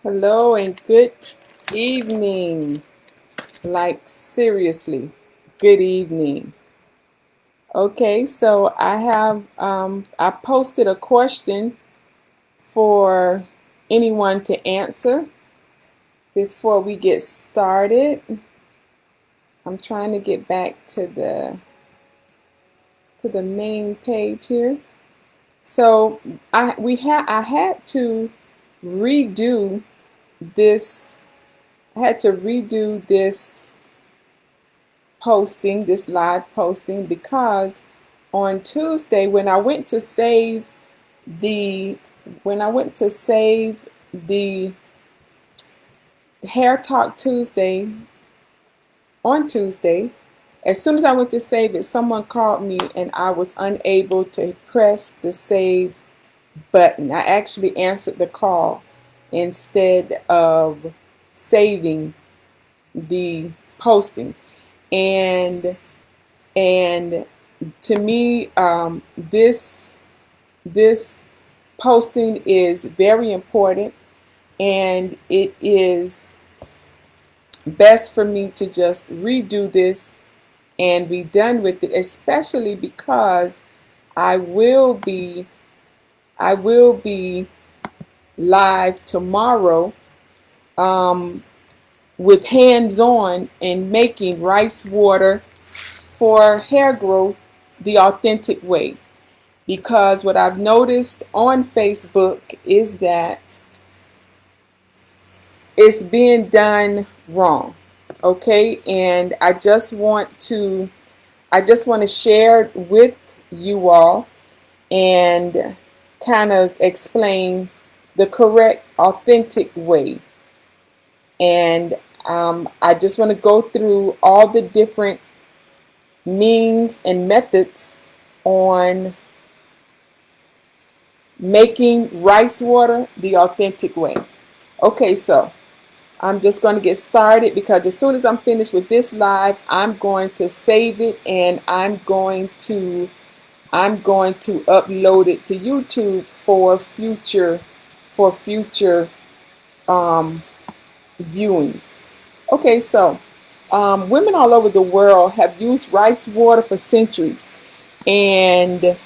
Hello and good evening. Like, seriously, good evening. Okay, so I posted a question for anyone to answer before we get started. I'm trying to get back to the main page here. So I had to redo this this posting, this live posting, because on Tuesday the when I went to save the Hair Talk Tuesday on Tuesday, as soon as I went to save it, someone called me and I was unable to press the save button. I actually answered the call instead of saving the posting. And to me, this posting is very important, and it is best for me to just redo this and be done with it, especially because I will be I will be live tomorrow with hands-on and making rice water for hair growth the authentic way. Because what I've noticed on Facebook is that it's being done wrong. Okay, and I just want to share it with you all and kind of explain the correct, authentic way. And I just want to go through all the different means and methods on making rice water the authentic way. Okay, so I'm just going to get started, because as soon as I'm finished with this live, I'm going to save it and I'm going to upload it to YouTube for future viewings. Okay, so women all over the world have used rice water for centuries, and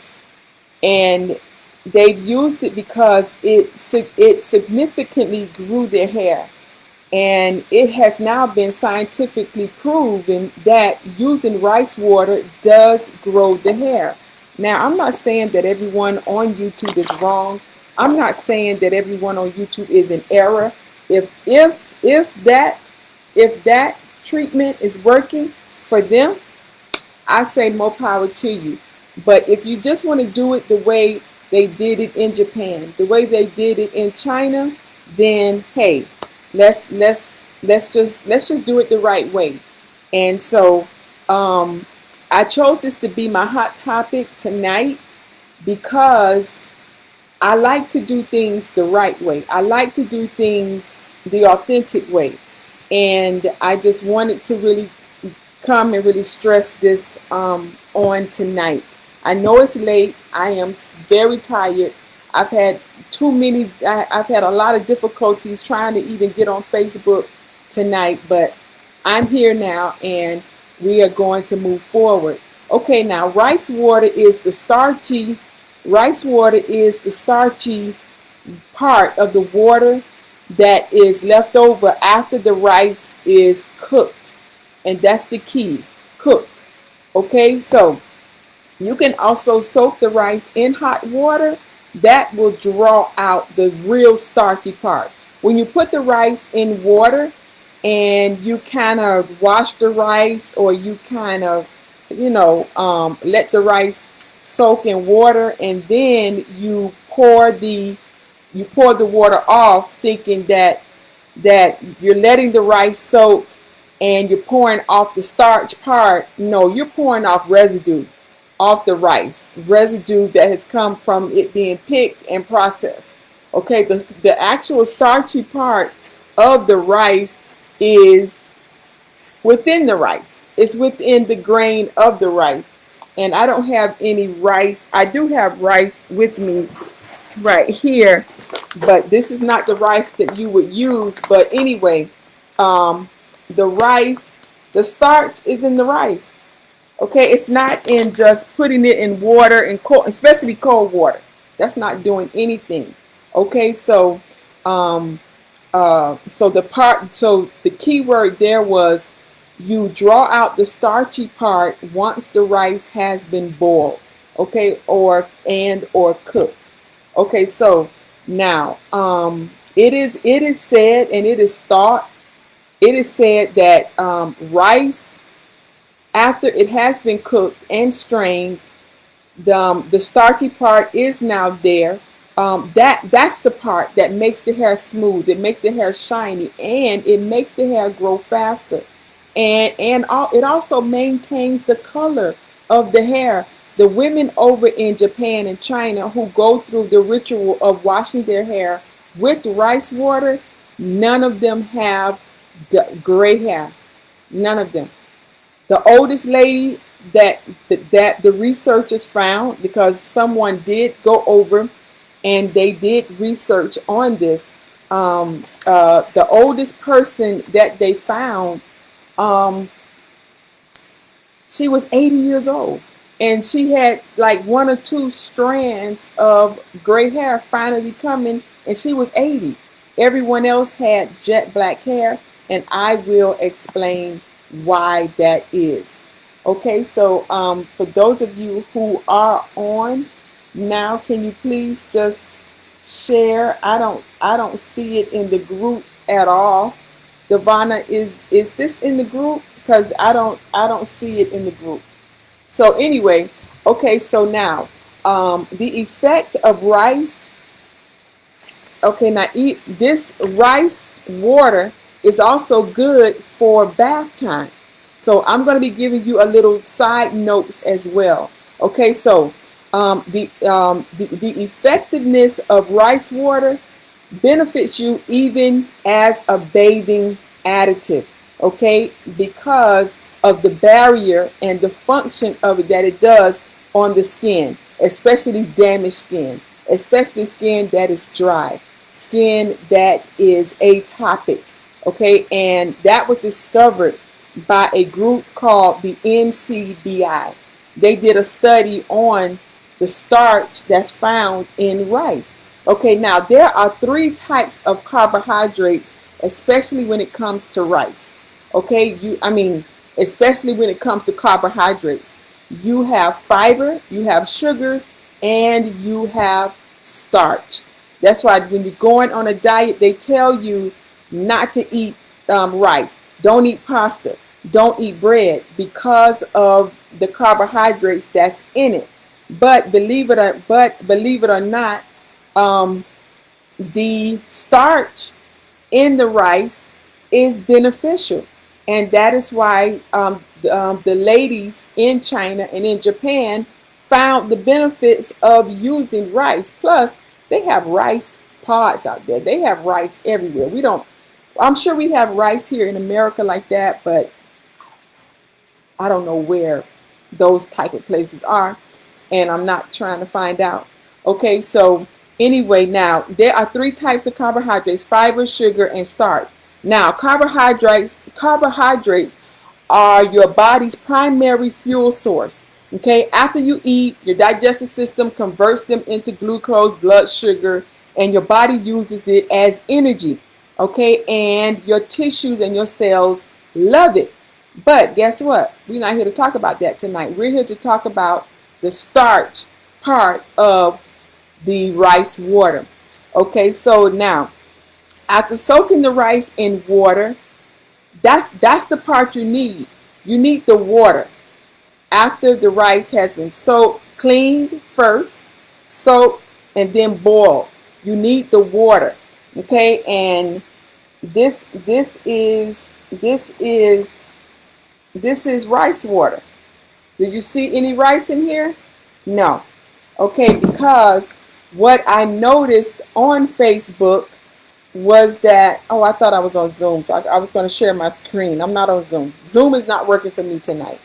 and they've used it because it significantly grew their hair. And it has now been scientifically proven that using rice water does grow the hair. Now, I'm not saying that everyone on YouTube is wrong. I'm not saying that everyone on YouTube is in error. If that treatment is working for them, I say more power to you. But if you just want to do it the way they did it in Japan, the way they did it in China, then hey, let's let's let's just do it the right way. And so I chose this to be my hot topic tonight because I like to do things the right way. I like to do things the authentic way. And I just wanted to really come and really stress this on tonight. I know it's late. I am very tired. I've had I've had a lot of difficulties trying to even get on Facebook tonight, but I'm here now and we are going to move forward. Okay, now rice water is the starchy part of the water that is left over after the rice is cooked. And that's the key, cooked. Okay, so you can also soak the rice in hot water. That will draw out the real starchy part. When you put the rice in water and you kind of wash the rice, or you kind of, let the rice soak in water, and then you pour the water off, thinking that you're letting the rice soak and you're pouring off the starch part. No, you're pouring off residue off the rice, residue that has come from it being picked and processed. Okay, the actual starchy part of the rice is within the rice. It's within the grain of the rice. And I don't have any rice. I do have rice with me right here, but this is not the rice that you would use. But anyway, um, the rice, the starch is in the rice. Okay, it's not in just putting it in water and cold, especially cold water. That's not doing anything. Okay, um, so the key word there was you draw out the starchy part once the rice has been boiled, okay, or cooked. Okay, so now it is said and it is said that rice after it has been cooked and strained, the starchy part is now there. That's the part that makes the hair smooth. It makes the hair shiny, and it makes the hair grow faster. It also maintains the color of the hair. The women over in Japan and China who go through the ritual of washing their hair with rice water, none of them have gray hair. None of them. The oldest lady that the researchers found, because someone did go over and they did research on this. The oldest person that they found, um, she was 80 years old, and she had like one or two strands of gray hair finally coming, and she was 80. Everyone else had jet black hair, and I will explain why that is. Okay, so for those of you who are on now, can you please just share? I don't see it in the group at all. Devana, is this in the group? Because I don't see it in the group. So anyway, okay, so now the effect of rice. Okay, now eat this rice water is also good for bath time. So I'm going to be giving you a little side notes as well. Okay, so the effectiveness of rice water benefits you even as a bathing additive, okay, because of the barrier and the function of it that it does on the skin, especially damaged skin, especially skin that is dry, skin that is atopic, okay, and that was discovered by a group called the NCBI. They did a study on the starch that's found in rice. Okay, now there are three types of carbohydrates, especially when it comes to rice. Okay, especially when it comes to carbohydrates. You have fiber, you have sugars, and you have starch. That's why when you're going on a diet, they tell you not to eat rice. Don't eat pasta. Don't eat bread because of the carbohydrates that's in it. But believe it or not, um, the starch in the rice is beneficial, and that is why the ladies in China and in Japan found the benefits of using rice. Plus, they have rice pods out there. They have rice everywhere. We don't. I'm sure we have rice here in America like that, but I don't know where those type of places are, and I'm not trying to find out. Okay, so anyway, now there are three types of carbohydrates: fiber, sugar, and starch. Now, carbohydrates are your body's primary fuel source. Okay, after you eat, your digestive system converts them into glucose, blood sugar, and your body uses it as energy. Okay, and your tissues and your cells love it. But guess what? We're not here to talk about that tonight. We're here to talk about the starch part of the rice water. Okay, so now after soaking the rice in water, that's the part you need. You need the water after the rice has been soaked, cleaned first, soaked, and then boiled. You need the water. Okay, and this is rice water. Do you see any rice in here? No. Okay, because what I noticed on Facebook was that, oh, I thought I was on Zoom, so I was going to share my screen. I'm not on Zoom. Zoom is not working for me tonight.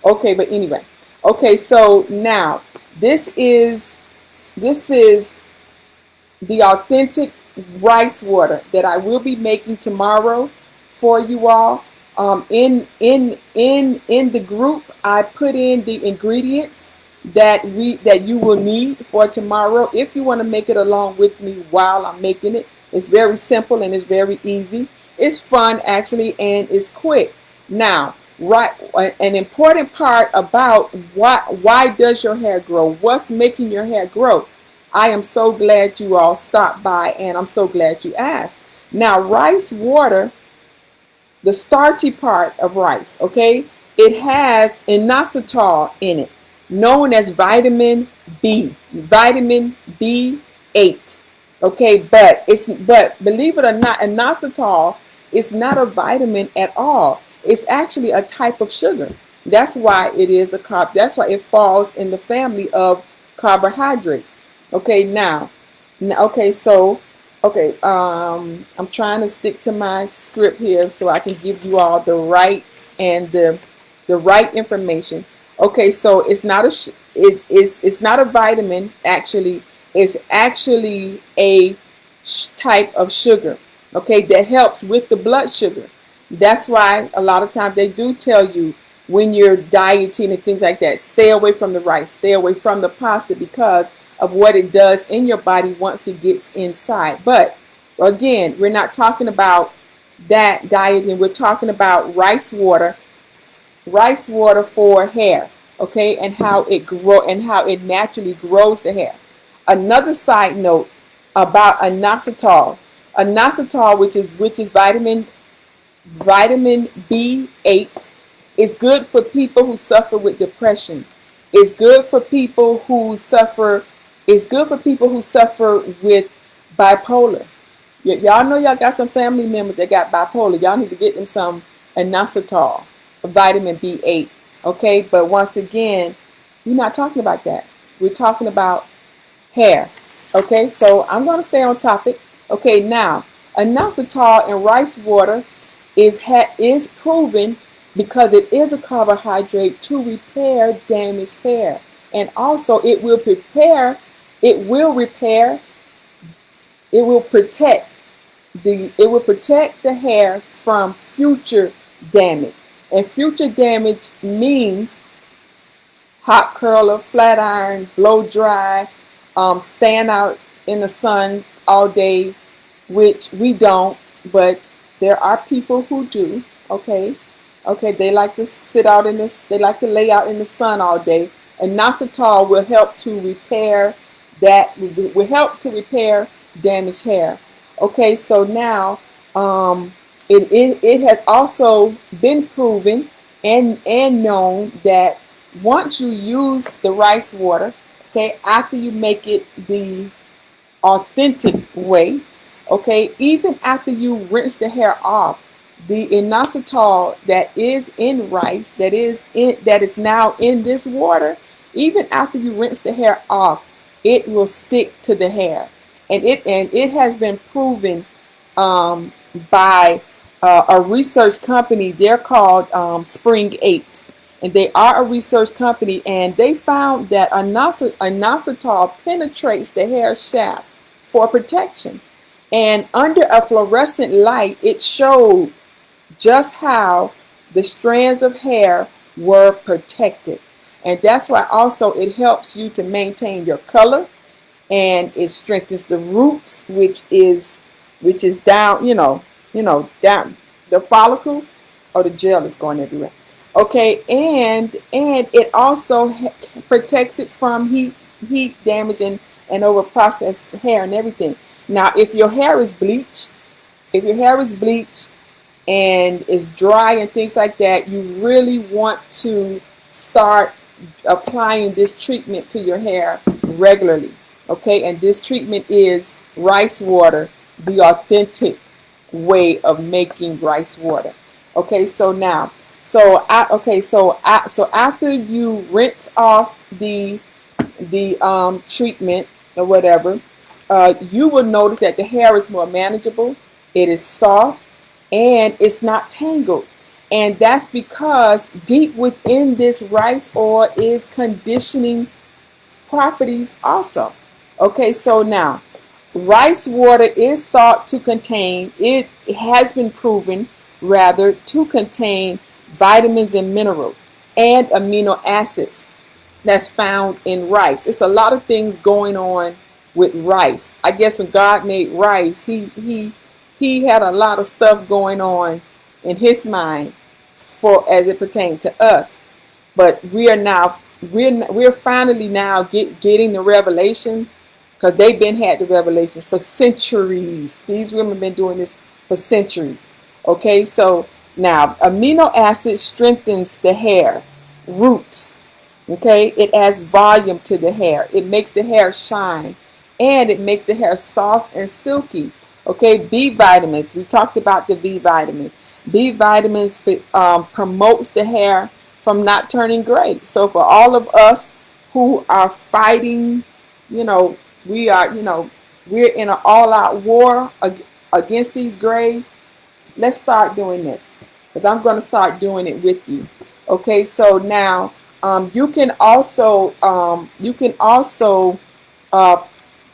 Okay, but anyway. Okay, so now this is the authentic rice water that I will be making tomorrow for you all. In the group, I put in the ingredients that you will need for tomorrow. If you want to make it along with me while I'm making it, it's very simple and it's very easy. It's fun actually, and it's quick. Now, right, an important part about why does your hair grow? What's making your hair grow? I am so glad you all stopped by, and I'm so glad you asked. Now, rice water, the starchy part of rice, okay, it has inositol in it, known as vitamin B, vitamin B8. Okay, but believe it or not, inositol is not a vitamin at all. It's actually a type of sugar. That's why it is a carb. That's why it falls in the family of carbohydrates. Okay, okay, so okay, I'm trying to stick to my script here so I can give you all the right and the right information. Okay, so it's not it's not a vitamin actually. It's actually a type of sugar. Okay, that helps with the blood sugar. That's why a lot of times they do tell you when you're dieting and things like that, stay away from the rice, stay away from the pasta because of what it does in your body once it gets inside. But again, we're not talking about that dieting. We're talking about rice water for hair, okay, and how it naturally grows the hair. Another side note about inositol. Inositol, which is vitamin B8, is good for people who suffer with depression. It's good for people who suffer. It's good for people who suffer with bipolar. Y'all know y'all got some family members that got bipolar. Y'all need to get them some inositol, vitamin B8. Okay, but once again, we're not talking about that. We're talking about hair. Okay, so I'm going to stay on topic. Okay, now inositol in rice water is proven because it is a carbohydrate to repair damaged hair, and also it will repair, it will protect the hair from future damage. And future damage means hot curler, flat iron, blow dry, stand out in the sun all day, which we don't, but there are people who do. Okay, they like to sit out in this, they like to lay out in the sun all day. And inositol will help to repair will help to repair damaged hair. Okay, so now it has also been proven and known that once you use the rice water, okay, after you make it the authentic way, okay, even after you rinse the hair off, the inositol that is in rice, that is now in this water, even after you rinse the hair off, it will stick to the hair, and it has been proven by a research company. They're called Spring 8, and they are a research company, and they found that inositol penetrates the hair shaft for protection. And under a fluorescent light, it showed just how the strands of hair were protected. And that's why also it helps you to maintain your color, and it strengthens the roots, which is down, down the follicles. Oh, the gel is going everywhere. Okay, and it also protects it from heat damage and over processed hair and everything. Now, if your hair is bleached, and is dry and things like that, you really want to start applying this treatment to your hair regularly. Okay, and this treatment is rice water, the authentic way of making rice water. Okay, so now, so after you rinse off the treatment or whatever, you will notice that the hair is more manageable. It is soft and it's not tangled. And that's because deep within this rice oil is conditioning properties also. Okay, so now, Rice water is thought to contain, it has been proven rather, to contain vitamins and minerals and amino acids that's found in rice. It's a lot of things going on with rice. I guess when God made rice, he had a lot of stuff going on in his mind for as it pertained to us. But we're finally now getting the revelation, because they've been had the revelation for centuries. These women have been doing this for centuries. Okay, so now amino acid strengthens the hair roots. Okay, it adds volume to the hair. It makes the hair shine, and it makes the hair soft and silky. Okay, B vitamins. We talked about the B vitamin. B vitamins promotes the hair from not turning gray. So for all of us who are fighting, you know, we're in an all-out war against these grays. Let's start doing this, because I'm going to start doing it with you. Okay, so now you can also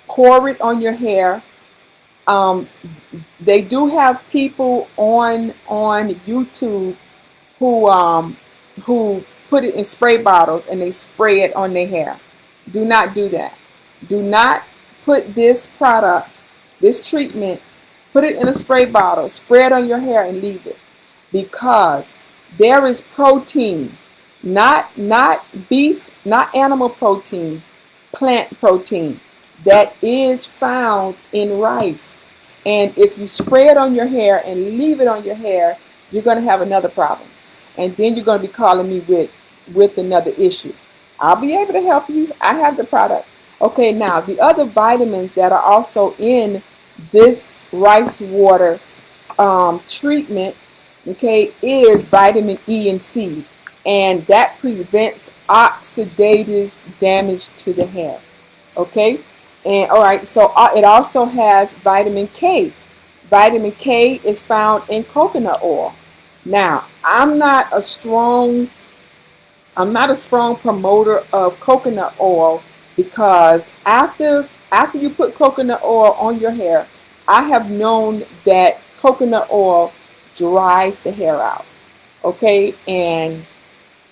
pour it on your hair. They do have people on YouTube who put it in spray bottles and they spray it on their hair. Do not do that. Do not put this product, this treatment, put it in a spray bottle, spray it on your hair and leave it, because there is protein, not beef, not animal protein, plant protein, that is found in rice. And if you spray it on your hair and leave it on your hair, you're going to have another problem. And then you're going to be calling me with another issue. I'll be able to help you. I have the product. Okay, now the other vitamins that are also in this rice water treatment, okay, is vitamin E and C. And that prevents oxidative damage to the hair. Okay, and all right, so it also has vitamin K. Vitamin K is found in coconut oil. Now, I'm not a strong promoter of coconut oil, because after you put coconut oil on your hair, I have known that coconut oil dries the hair out. Okay, and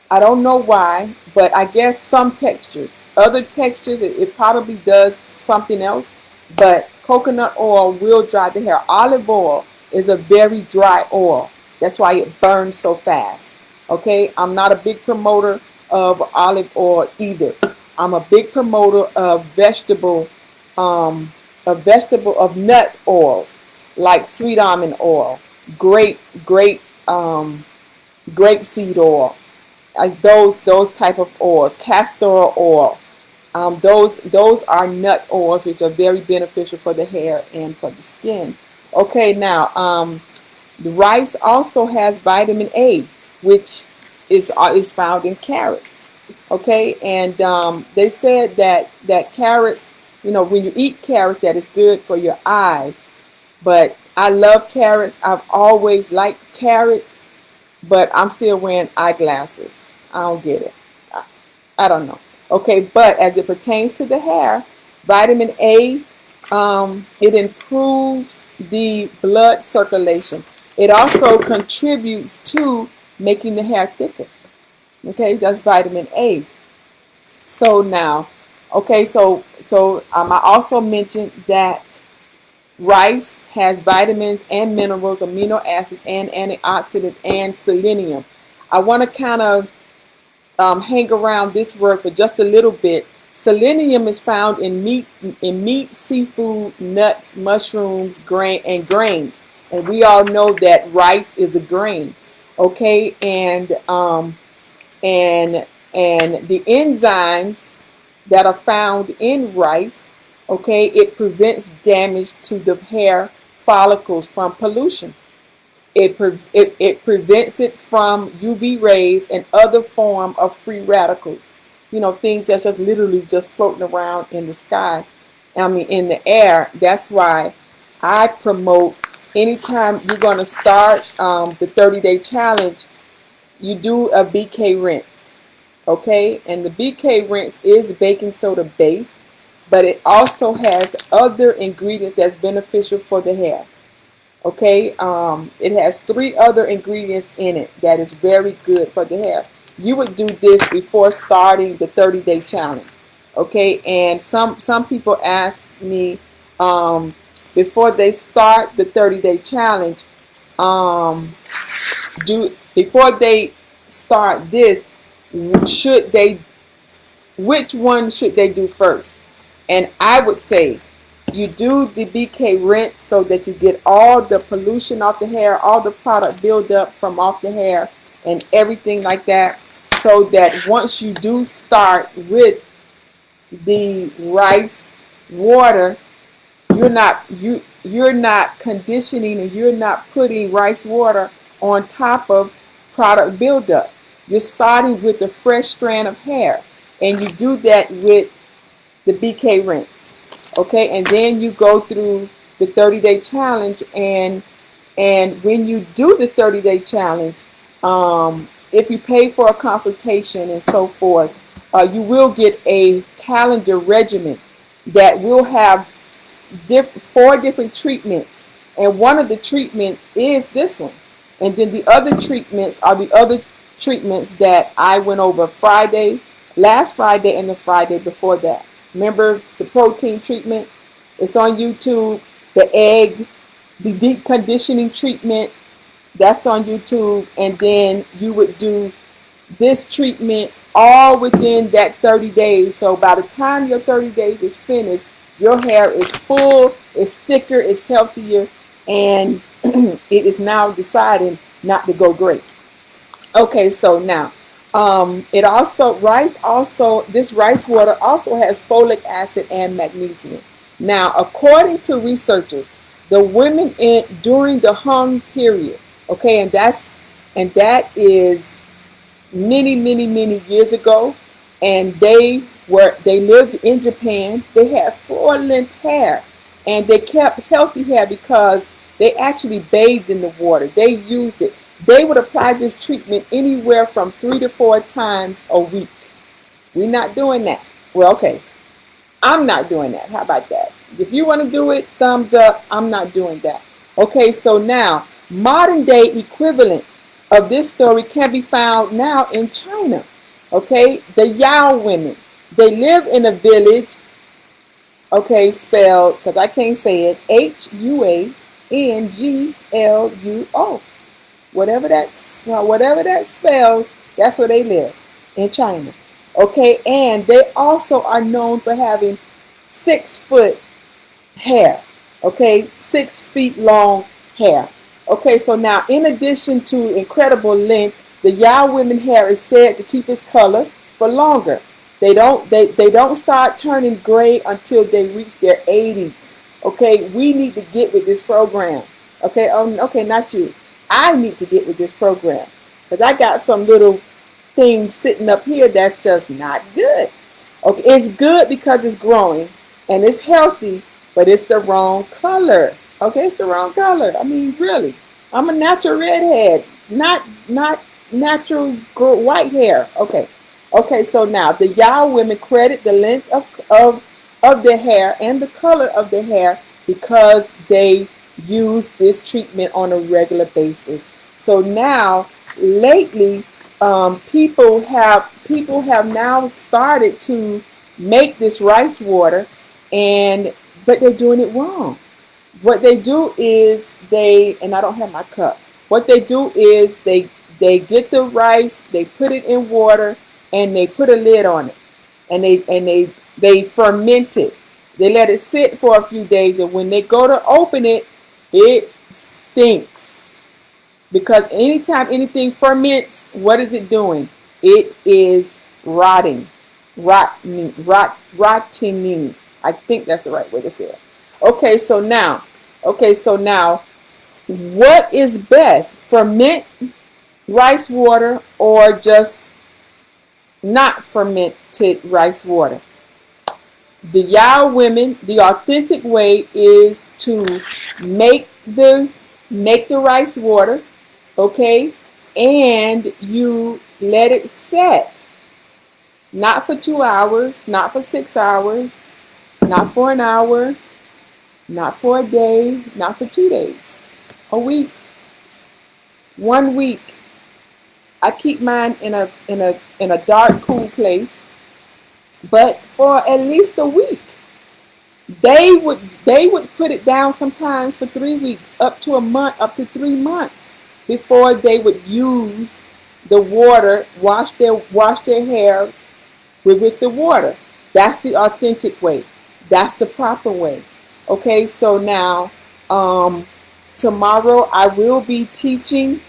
I don't know why, but I guess some textures, other textures, it probably does something else, but coconut oil will dry the hair. Olive oil is a very dry oil. That's why it burns so fast. Okay, I'm not a big promoter of olive oil either. I'm a big promoter of nut oils like sweet almond oil, grapeseed oil, those type of oils, castor oil. Those are nut oils, which are very beneficial for the hair and for the skin. Okay, now the rice also has vitamin A, which is found in carrots. Okay, and they said that carrots, when you eat carrots, that is good for your eyes. But I love carrots. I've always liked carrots, but I'm still wearing eyeglasses. I don't get it. I don't know. Okay, but as it pertains to the hair, vitamin A, it improves the blood circulation. It also contributes to making the hair thicker. Okay, that's vitamin A. So now, okay, so I also mentioned that rice has vitamins and minerals, amino acids, and antioxidants, and selenium. I want to kind of hang around this word for just a little bit. Selenium is found in meat, seafood, nuts, mushrooms, grains. And we all know that rice is a grain. Okay, and the enzymes that are found in rice, okay, it prevents damage to the hair follicles from pollution. It prevents it from UV rays and other form of free radicals. Things that's just literally just floating around in the sky, in the air. That's why I promote, anytime you're going to start the 30-day challenge, you do a BK rinse. Okay, and the BK rinse is baking soda based, but it also has other ingredients that's beneficial for the hair. Okay, it has 3 other ingredients in it that is very good for the hair. You would do this before starting the 30-day challenge. Okay, and some people ask me before they start the 30-day challenge, um, before they start this, should they which one should they do first? And I would say you do the BK rinse so that you get all the pollution off the hair, all the product buildup from off the hair and everything like that, so that once you do start with the rice water, you're not conditioning and you're not putting rice water on top of product buildup. You're starting with a fresh strand of hair, and you do that with the BK rinse. Okay, and then you go through the 30-day challenge, and when you do the 30-day challenge, if you pay for a consultation and so forth, you will get a calendar regimen that will have 4 different treatments, and one of the treatments is this one, and then the other treatments are the other treatments that I went over last Friday and the Friday before that. Remember the protein treatment? It's on YouTube. The egg, the deep conditioning treatment, that's on YouTube. And then you would do this treatment all within that 30 days. So by the time your 30 days is finished, your hair is full, it's thicker, it's healthier, and it is now deciding not to go gray. Okay, so now this rice water also has folic acid and magnesium. Now, according to researchers, the women during the Hung period, okay, and that is many years ago, and they lived in Japan. They had full-length hair, and they kept healthy hair because they actually bathed in the water. They used it. They would apply this treatment anywhere from 3 to 4 times a week. We're not doing that. Well, okay, I'm not doing that. How about that? If you want to do it, thumbs up. I'm not doing that. Okay, so now, modern day equivalent of this story can be found now in China. Okay, the Yao women. They live in a village, okay, spelled, because I can't say it, Huangluo. Whatever that spells, that's where they live, in China. Okay, and they also are known for having 6-foot hair. Okay, 6 feet long hair. Okay, so now in addition to incredible length, the Yao women hair is said to keep its color for longer. They don't start turning gray until they reach their 80s. Okay, we need to get with this program. Okay, okay, not you. I need to get with this program, because I got some little things sitting up here that's just not good. Okay, it's good because it's growing and it's healthy, but it's the wrong color. Okay, it's the wrong color. I mean, really, I'm a natural redhead, not natural white hair. Okay, so now the Yao women credit the length of their hair and the color of their hair because they use this treatment on a regular basis. So now, lately, people have now started to make this rice water, but they're doing it wrong. What they do is and I don't have my cup. What they do is they get the rice, they put it in water, and they put a lid on it, and they ferment it. They let it sit for a few days, and when they go to open it, it stinks. Because anytime anything ferments, what is it doing? It is rotting. Rotting. I think that's the right way to say it. Okay, so now, what is best? Ferment rice water or just not fermented rice water? The Yao women, the authentic way is to make the rice water, okay, and you let it set, not for 2 hours, not for 6 hours, Not for an hour, not for a day, not for 2 days. A week. 1 week. I keep mine in a dark, cool place, but for at least a week. They would put it down sometimes for 3 weeks, up to a month, up to 3 months before they would use the water, wash their hair with the water. That's the authentic way. That's the proper way. Okay, so now tomorrow I will be teaching.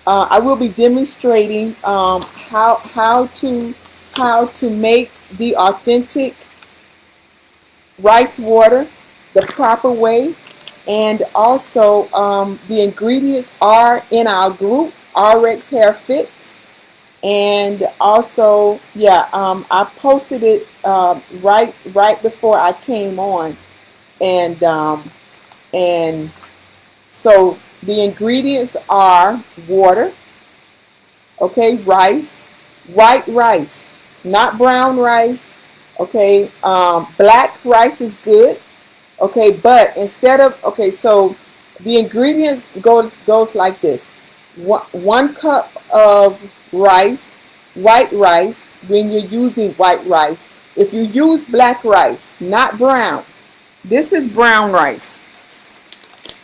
I will be demonstrating how to make the authentic rice water the proper way, and also the ingredients are in our group RX Hair Fix, and also I posted it right before I came on, and so the ingredients are water, okay, rice, white rice, not brown rice. Okay, black rice is good. Okay, but instead of, okay, so the ingredients goes like this: 1 cup of rice, white rice. When you're using white rice, if you use black rice, not brown, this is brown rice.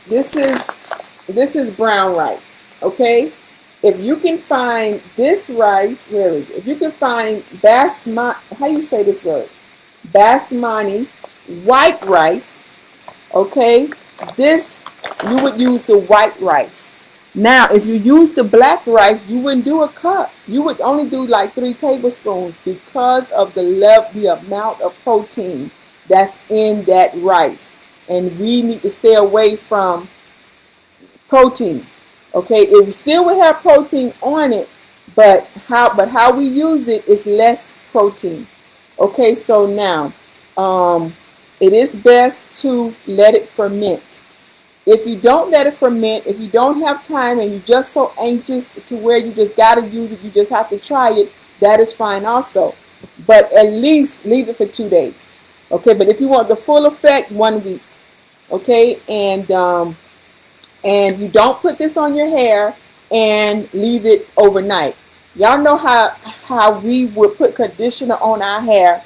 This is brown rice. Okay, if you can find this rice, where is it? If you can find basmati, how you say this word? Basmati white rice. Okay, this, you would use the white rice. Now, if you use the black rice, you wouldn't do a cup. You would only do like 3 tablespoons because of the amount of protein that's in that rice, and we need to stay away from protein. Okay, it still will have protein on it, but how we use it is less protein. Okay, so now it is best to let it ferment. If you don't let it ferment, if you don't have time and you're just so anxious to where you just gotta use it, you just have to try it, that is fine also. But at least leave it for 2 days. Okay, but if you want the full effect, 1 week. Okay, and you don't put this on your hair and leave it overnight. Y'all know how we would put conditioner on our hair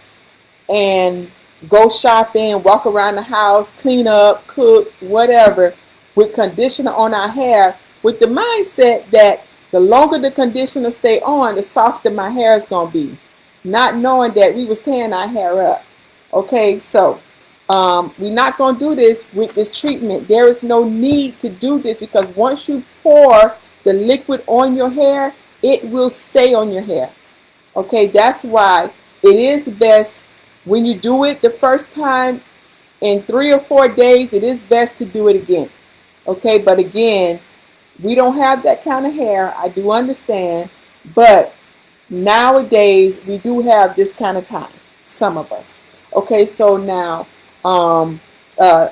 and go shopping, walk around the house, clean up, cook, whatever, with conditioner on our hair, with the mindset that the longer the conditioner stay on, the softer my hair is going to be, not knowing that we was tearing our hair up. Okay, so we're not going to do this with this treatment. There is no need to do this, because once you pour the liquid on your hair, it will stay on your hair. Okay, that's why it is best when you do it the first time, in 3 or 4 days, it is best to do it again. Okay, but again, we don't have that kind of hair. I do understand, but nowadays we do have this kind of time, some of us. Okay, so now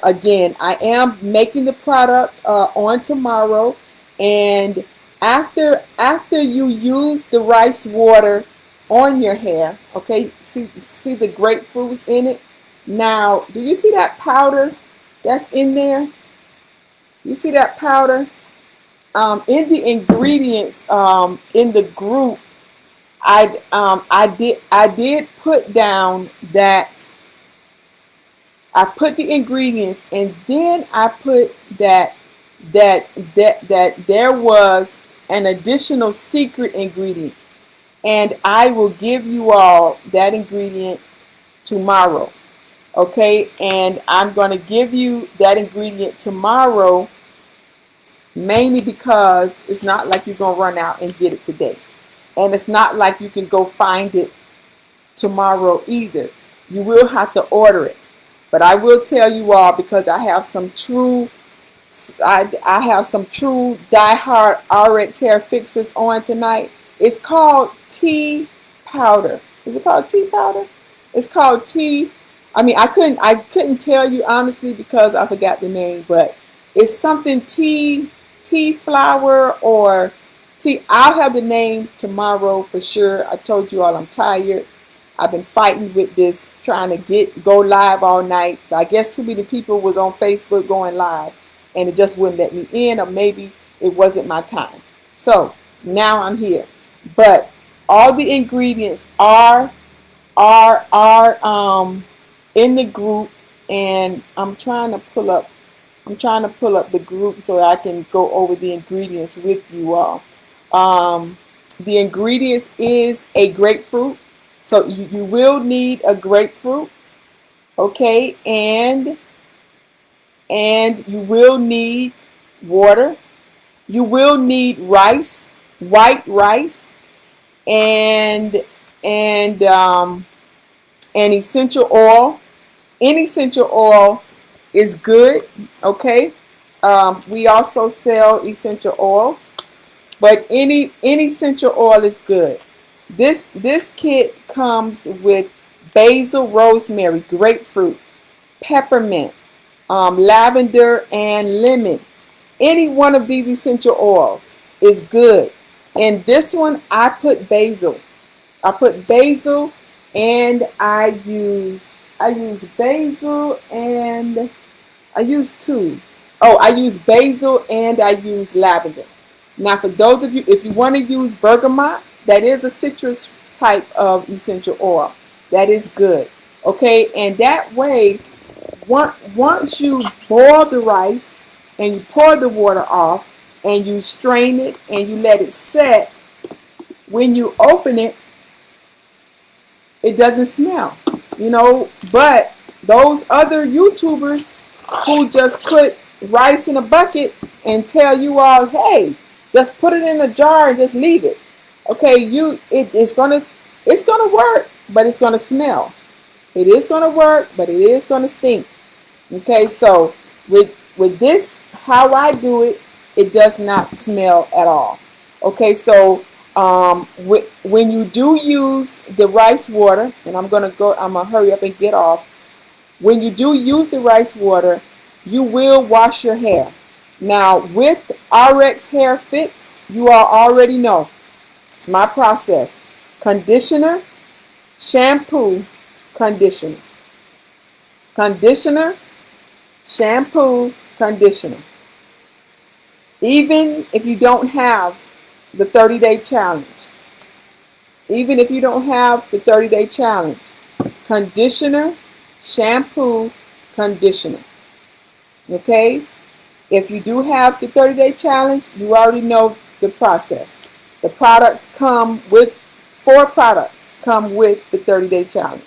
again, I am making the product on tomorrow, and after you use the rice water on your hair, okay, see the grapefruits in it. Now, do you see that powder that's in there? You see that powder? In the ingredients in the group, I did put down that I put the ingredients, and then I put that there was an additional secret ingredient, and I will give you all that ingredient tomorrow. Okay, and I'm going to give you that ingredient tomorrow, mainly because it's not like you're going to run out and get it today, and it's not like you can go find it tomorrow either. You will have to order it. But I will tell you all, because I have some true diehard RX hair fixers on tonight. It's called tea powder. Is it called tea powder? It's called tea. I mean, I couldn't tell you honestly because I forgot the name, but it's something tea flower or tea. I'll have the name tomorrow for sure. I told you all I'm tired. I've been fighting with this, trying to go live all night. I guess too many people was on Facebook going live, and it just wouldn't let me in, or maybe it wasn't my time. So now I'm here. But all the ingredients are in the group, and I'm trying to pull up the group so I can go over the ingredients with you all. The ingredients is a grapefruit. So you will need a grapefruit, okay, and you will need water. You will need rice, white rice, and and um, and essential oil. Any essential oil is good, okay. We also sell essential oils, but any essential oil is good. This kit comes with basil, rosemary, grapefruit, peppermint, lavender, and lemon. Any one of these essential oils is good. And this one, I put basil. I put basil, and I use basil, and I use two. Oh, I use basil and I use lavender. Now, for those of you, if you want to use bergamot, that is a citrus type of essential oil. That is good. Okay, and that way, once you boil the rice and you pour the water off and you strain it and you let it set, when you open it, it doesn't smell, but those other YouTubers who just put rice in a bucket and tell you all, hey, just put it in a jar and just leave it. Okay, it's gonna work, but it's gonna smell. It is gonna work, but it is gonna stink. Okay, so with this, how I do it, it does not smell at all. Okay, so when you do use the rice water, and I'm gonna hurry up and get off. When you do use the rice water, you will wash your hair. Now with RX Hair Fix, you all already know my process: conditioner, shampoo, conditioner, conditioner, shampoo, conditioner. Even if you don't have the 30-day challenge, even if you don't have the 30-day challenge, conditioner, shampoo, conditioner. Okay? If you do have the 30-day challenge, you already know the process. The products come with, 4 products come with the 30-day challenge.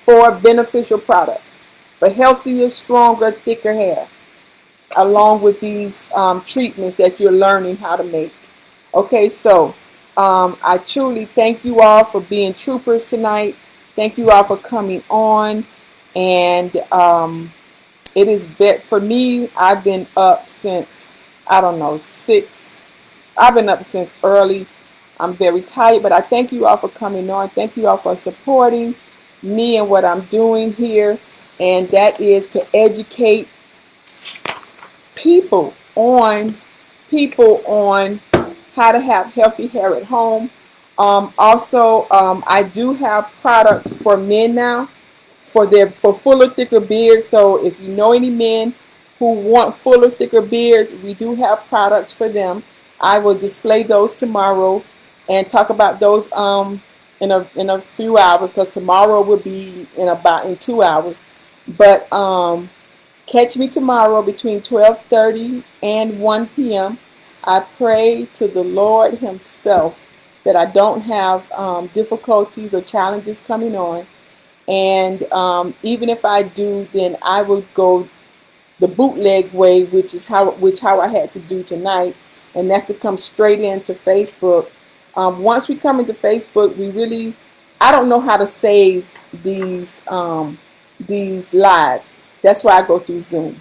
4 beneficial products for healthier, stronger, thicker hair, along with these treatments that you're learning how to make. Okay, so I truly thank you all for being troopers tonight. Thank you all for coming on. And it is for me, I've been up since, I don't know, 6. I've been up since early. I'm very tired, but I thank you all for coming on. Thank you all for supporting me and what I'm doing here. And that is to educate people on how to have healthy hair at home. Also, I do have products for men now for fuller, thicker beards. So if you know any men who want fuller, thicker beards, we do have products for them. I will display those tomorrow and talk about those in a few hours, because tomorrow will be in 2 hours. But catch me tomorrow between 12:30 and 1 p.m. I pray to the Lord Himself that I don't have difficulties or challenges coming on. And even if I do, then I will go the bootleg way, which how I had to do tonight, and that's to come straight into Facebook. Once we come into Facebook, I don't know how to save these lives. That's why I go through Zoom.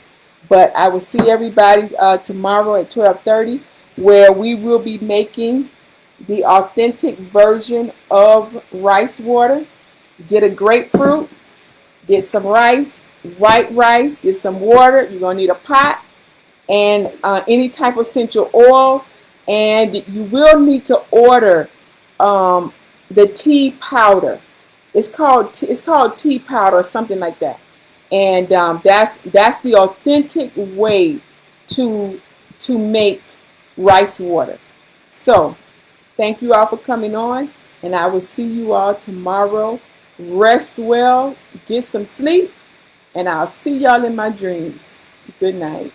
But I will see everybody tomorrow at 12:30, where we will be making the authentic version of rice water. Get a grapefruit, get some rice, white rice, get some water. You're going to need a pot and any type of essential oil. And you will need to order the tea powder. it's called tea powder or something like that. And that's the authentic way to make rice water. So thank you all for coming on, and I will see you all tomorrow. Rest well, get some sleep, and I'll see y'all in my dreams. Good night.